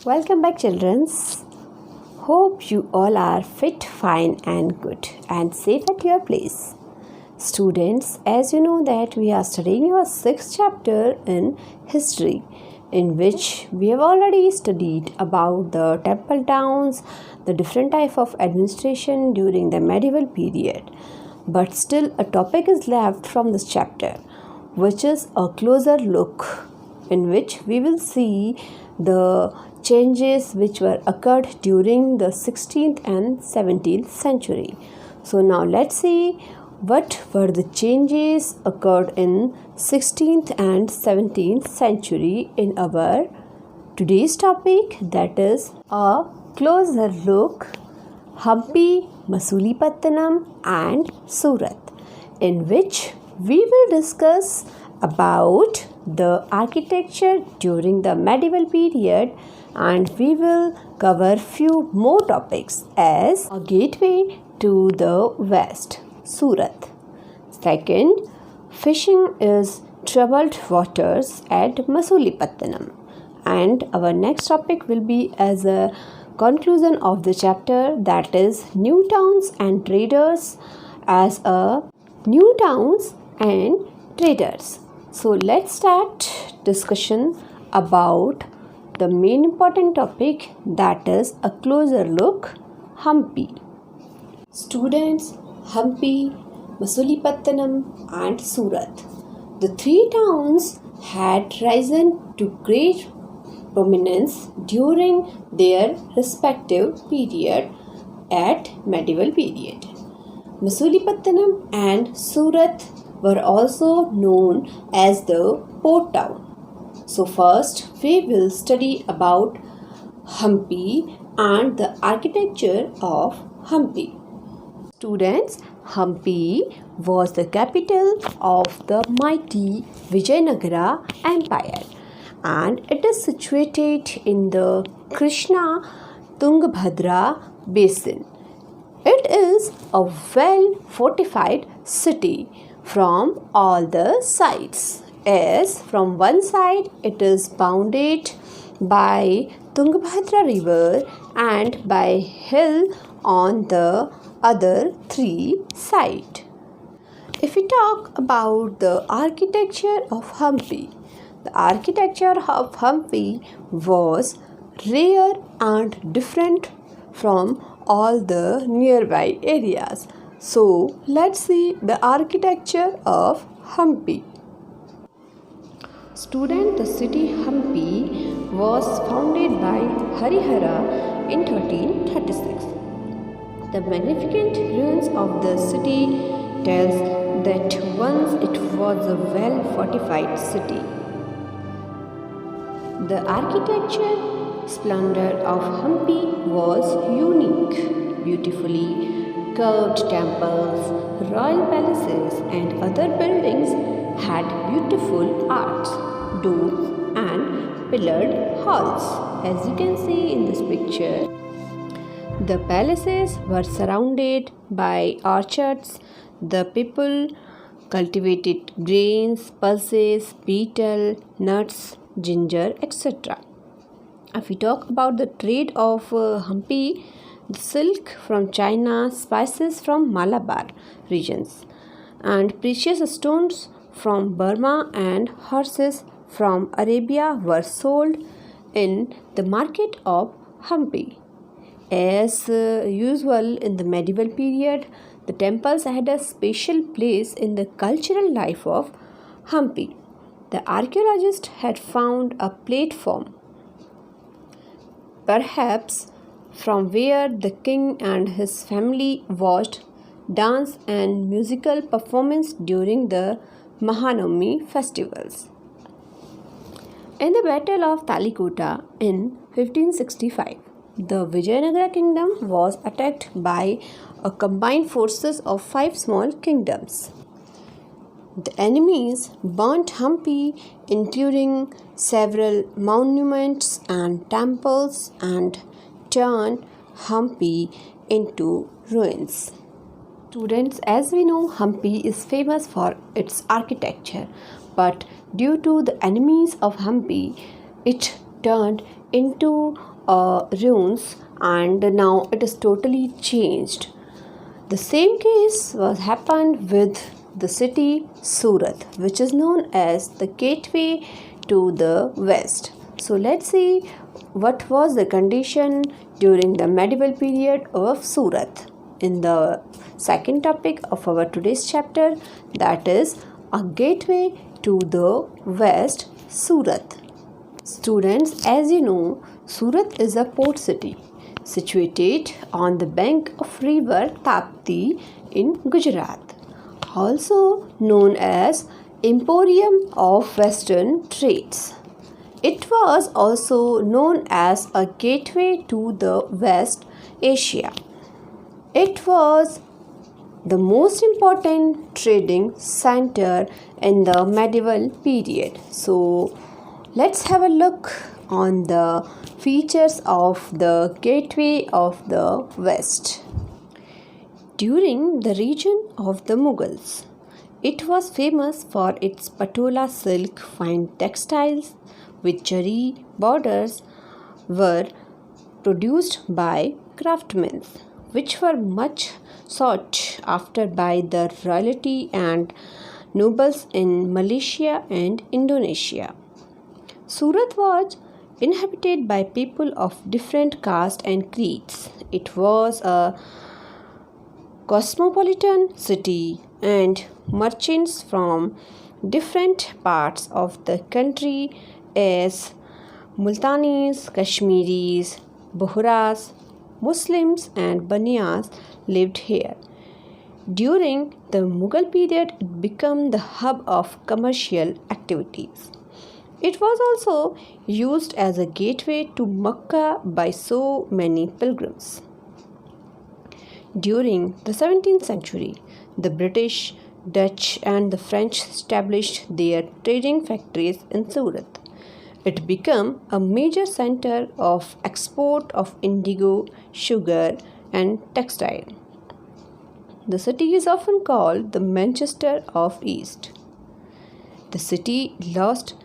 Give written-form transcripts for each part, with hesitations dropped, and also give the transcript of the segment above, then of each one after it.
Welcome back, childrens. Hope you all are fit, fine, and good, and safe at your place. Students, as you know that we are studying our 6th chapter in history, in which we have already studied about the temple towns, the different type of administration during the medieval period. But still, a topic is left from this chapter, which is a closer look, in which we will see the changes which were occurred during the 16th and 17th century. So now let's see what were the changes occurred in 16th and 17th century in our today's topic, that is a closer look Hampi, Masulipattanaam and Surat, in which we will discuss about the architecture during the medieval period, and we will cover few more topics as a gateway to the west, Surat. Second, fishing is troubled waters at Masulipattanaam, and our next topic will be as a conclusion of the chapter, that is new towns and traders as a new towns and traders. So let's start discussion about the main important topic, that is a closer look Hampi. Students, Hampi, Masulipattanaam and Surat. The three towns had risen to great prominence during their respective period at medieval period. Masulipattanaam and Surat were also known as the port town. So first we will study about Hampi and the architecture of Hampi. Students, Hampi was the capital of the mighty Vijayanagara Empire, and it is situated in the Krishna Tungabhadra basin. It is a well fortified city from all the sides, as from one side it is bounded by Tungabhadra river and by hill on the other three sides. If we talk about the architecture of Hampi, the architecture of Hampi was rare and different from all the nearby areas. So let's see the architecture of Hampi. Student, the city Hampi was founded by Harihara in 1336. The magnificent ruins of the city tells that once it was a well fortified city. The architecture splendor of Hampi was unique. Beautifully curved temples, royal palaces and other buildings had beautiful arcs, domes and pillared halls. As you can see in this picture, the palaces were surrounded by orchards. The people cultivated grains, pulses, betel, nuts, ginger, etc. If we talk about the trade of Hampi, the silk from China, spices from Malabar regions, and precious stones from Burma and horses from Arabia were sold in the market of Hampi. As usual in the medieval period, the temples had a special place in the cultural life of Hampi. The archaeologists had found a platform, perhaps from where the king and his family watched dance and musical performance during the Mahanavami festivals. In the Battle of Talikota in 1565, the Vijayanagara kingdom was attacked by a combined forces of 5 small kingdoms. The enemies burnt Hampi, including several monuments and temples, and turned Hampi into ruins. Students, as we know, Hampi is famous for its architecture, but due to the enemies of Hampi, it turned into ruins, and now it is totally changed. The same case was happened with the city Surat, which is known as the gateway to the west. So let's see what was the condition during the medieval period of Surat in the second topic of our today's chapter, that is a gateway to the west, Surat. Students, as you know, Surat is a port city situated on the bank of river Tapti in Gujarat, also known as Emporium of Western Trades. It was also known as a gateway to the West Asia. It was the most important trading center in the medieval period. So let's have a look on the features of the gateway of the West. During the region of the Mughals, it was famous for its patola silk fine textiles with zari borders were produced by craftsmen, which were much sought after by the royalty and nobles in Malaysia and Indonesia. Surat was inhabited by people of different castes and creeds. It was a cosmopolitan city, and merchants from different parts of the country as Multanis, Kashmiris, Bohras, Muslims and Baniyas lived here. During the Mughal period, it became the hub of commercial activities. It was also used as a gateway to Mecca by so many pilgrims. During the 17th century, the British, Dutch and the French established their trading factories in Surat. It became a major center of export of indigo, sugar and textile. The city is often called the Manchester of East. The city lost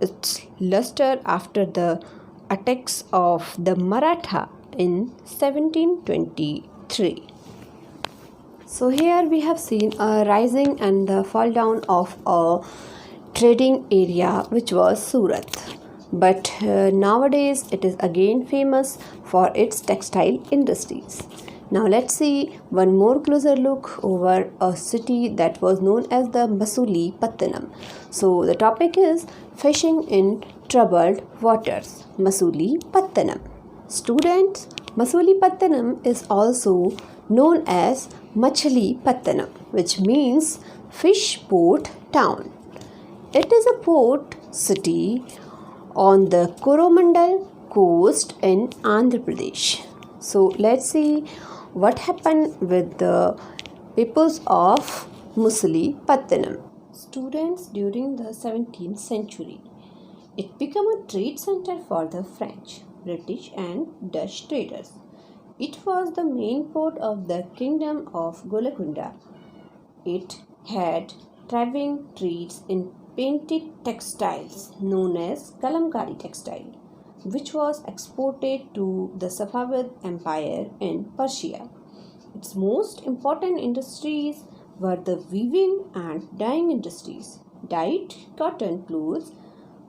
its luster after the attacks of the Maratha in 1723. So here we have seen a rising and the fall down of a trading area which was Surat. But nowadays it is again famous for its textile industries. Now let's see one more closer look over a city that was known as the Masulipattanaam. So the topic is fishing in troubled waters, Masulipattanaam. Students, Masulipattanaam is also known as Machilipattanam, which means fish port town. It is a port city on the Coromandel coast in Andhra Pradesh. So let's see what happened with the peoples of Masulipattanaam. Students, during the 17th century, it became a trade center for the French, British and Dutch traders. It was the main port of the kingdom of Golconda. It had thriving trades in painted textiles known as Kalamkari textile, which was exported to the Safavid Empire in Persia. Its most important industries were the weaving and dyeing industries. Dyed cotton clothes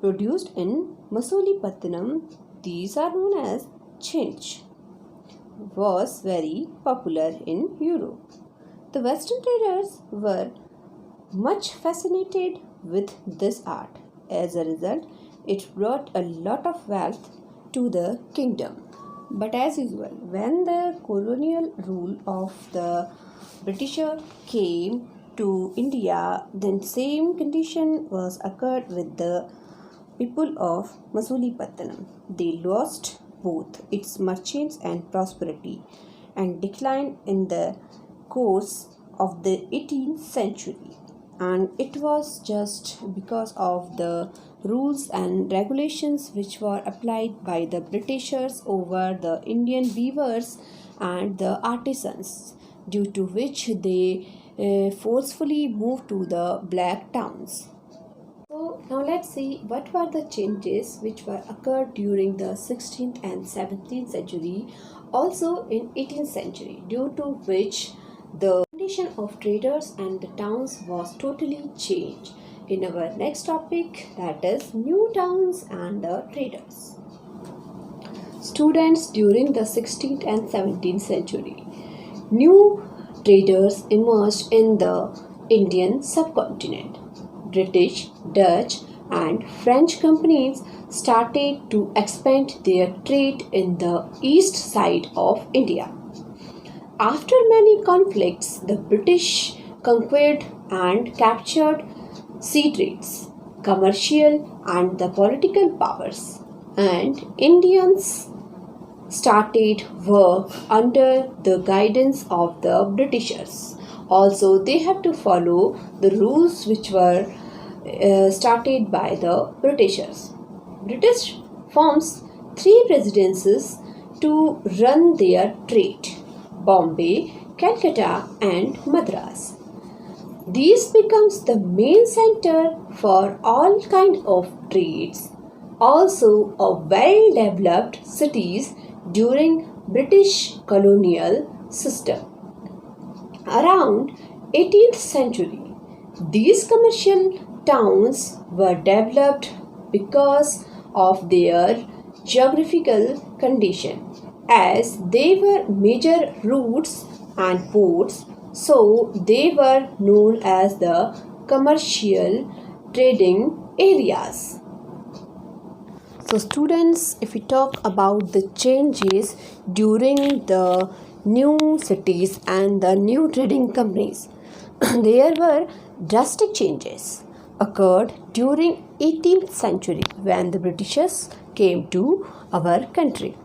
produced in Masulipattanaam, these are known as chinch, was very popular in Europe. The Western traders were much fascinated with this art. As a result, it brought a lot of wealth to the kingdom. But as usual, when the colonial rule of the Britisher came to India, then same condition was occurred with the people of Masulipattanaam. They lost both its merchants and prosperity and declined in the course of the 18th century. And it was just because of the rules and regulations which were applied by the Britishers over the Indian weavers and the artisans, due to which they forcefully moved to the black towns. So now let's see what were the changes which were occurred during the 16th and 17th century, also in 18th century, due to which the condition of traders and the towns was totally changed. In our next topic, that is new towns and the traders. Students, during the 16th and 17th century, new traders emerged in the Indian subcontinent. British, Dutch, and French companies started to expand their trade in the east side of India. After many conflicts, the British conquered and captured sea trades, commercial and the political powers, and Indians started work under the guidance of the Britishers. Also, they have to follow the rules which were started by the Britishers. British forms three presidencies to run their trade: Bombay, Calcutta, and Madras. These becomes the main center for all kind of trades. Also, a well-developed cities during British colonial system. Around 18th century, these commercial towns were developed because of their geographical condition, as they were major routes and ports, so they were known as the commercial trading areas. So students, if we talk about the changes during the new cities and the new trading companies, there were drastic changes occurred during 18th century when the Britishers came to our country.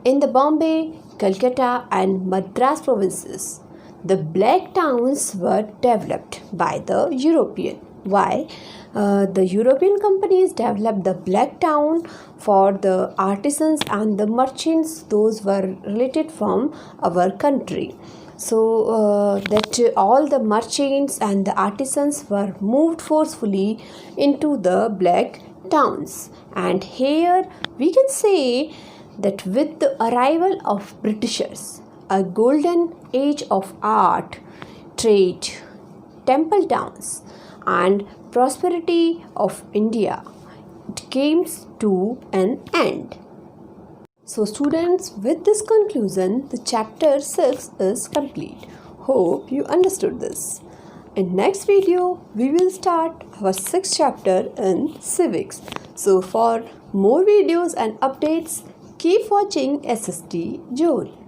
In the Bombay, Calcutta and Madras provinces, the black towns were developed by the European. Why? The European companies developed the black town for the artisans and the merchants, those were related from our country. So that all the merchants and the artisans were moved forcefully into the black towns. And here we can say that with the arrival of Britishers, a golden age of art, trade, temple towns, and prosperity of India, it came to an end. So students, with this conclusion, the chapter 6 is complete. Hope you understood this. In next video, we will start our 6th chapter in civics. So for more videos and updates, keep watching SST Joel.